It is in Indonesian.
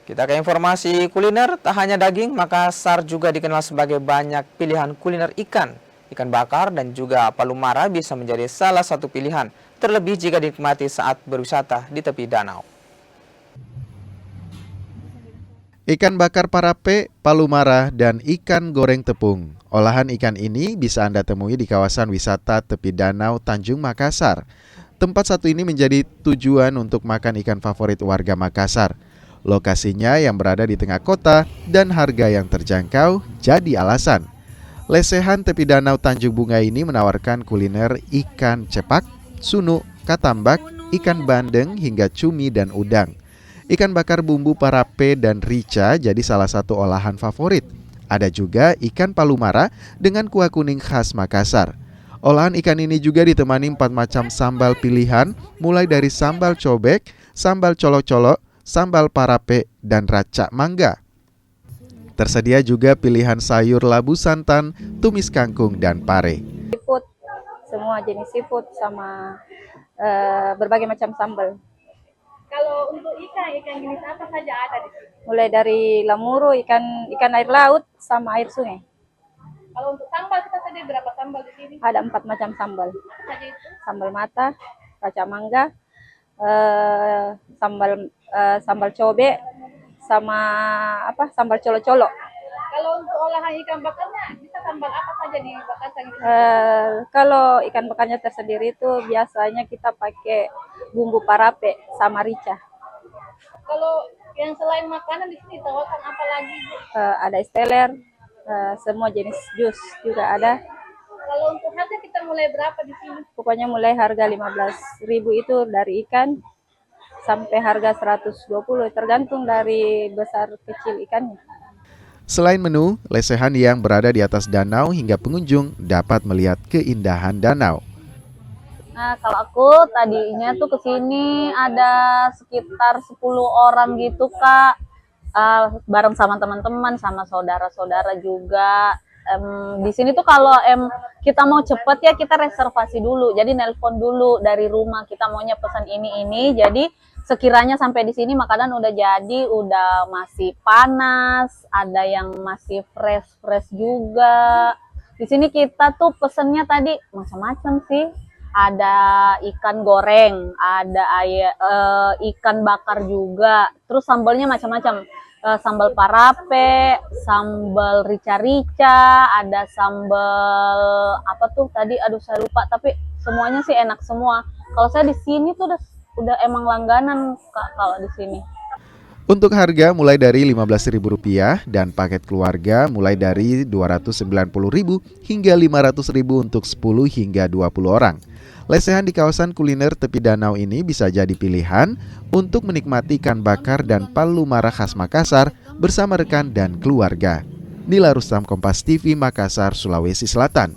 Kita ke informasi kuliner, tak hanya daging, Makassar juga dikenal sebagai banyak pilihan kuliner ikan. Ikan bakar dan juga palumara bisa menjadi salah satu pilihan, terlebih jika dinikmati saat berwisata di tepi danau. Ikan bakar parape, palumara, dan ikan goreng tepung. Olahan ikan ini bisa Anda temui di kawasan wisata tepi danau Tanjung Makassar. Tempat satu ini menjadi tujuan untuk makan ikan favorit warga Makassar. Lokasinya yang berada di tengah kota dan harga yang terjangkau jadi alasan. Lesehan tepi danau Tanjung Bunga ini menawarkan kuliner ikan cepak, sunu, katambak, ikan bandeng hingga cumi dan udang. Ikan bakar bumbu parape dan rica jadi salah satu olahan favorit. Ada juga ikan palumara dengan kuah kuning khas Makassar. Olahan ikan ini juga ditemani 4 macam sambal pilihan, mulai dari sambal cobek, sambal colo-colo, sambal parape, dan racak mangga. Tersedia juga pilihan sayur labu santan, tumis kangkung, dan pare. Seafood, semua jenis seafood sama berbagai macam sambal. Kalau untuk ikan jenis apa saja ada di sini? Mulai dari lamuru, ikan air laut sama air sungai. Kalau untuk sambal kita tadi berapa sambal di sini? Ada 4 macam sambal. Apa saja itu? Sambal mata, racak mangga, sambal cobek, sama sambal colo-colo. Kalau untuk olahan ikan bakarnya bisa sambal apa saja di Makassar? Kalau ikan bakarnya tersendiri itu biasanya kita pakai bumbu parape sama rica. Kalau yang selain makanan di sini tawarkan apa lagi, Bu? Ada es teler, semua jenis jus juga ada. Kalau untuk harga kita mulai berapa di sini? Pokoknya mulai harga 15.000 itu dari ikan sampai harga 120, tergantung dari besar kecil ikannya. Selain menu, lesehan yang berada di atas danau hingga pengunjung dapat melihat keindahan danau. Nah, kalau aku tadinya tuh kesini ada sekitar 10 orang gitu, Kak. Bareng sama teman-teman, sama saudara-saudara juga. Di sini tuh kalau kita mau cepet ya kita reservasi dulu. Jadi nelpon dulu dari rumah, kita maunya pesan ini. Jadi sekiranya sampai di sini makanan udah jadi, udah masih panas, ada yang masih fresh juga. Di sini kita tuh pesennya tadi macam-macam sih. Ada ikan goreng, ada ikan bakar juga. Terus sambalnya macam-macam. Sambal parape, sambal rica-rica, ada sambal apa tuh tadi, aduh saya lupa, tapi semuanya sih enak semua. Kalau saya di sini tuh udah emang langganan, Kak, kalau di sini. Untuk harga mulai dari Rp15.000 dan paket keluarga mulai dari Rp290.000 hingga Rp500.000 untuk 10 hingga 20 orang. Lesehan di kawasan kuliner tepi danau ini bisa jadi pilihan untuk menikmati ikan bakar dan palumara khas Makassar bersama rekan dan keluarga. Nila Rustam, Kompas TV, Makassar, Sulawesi Selatan.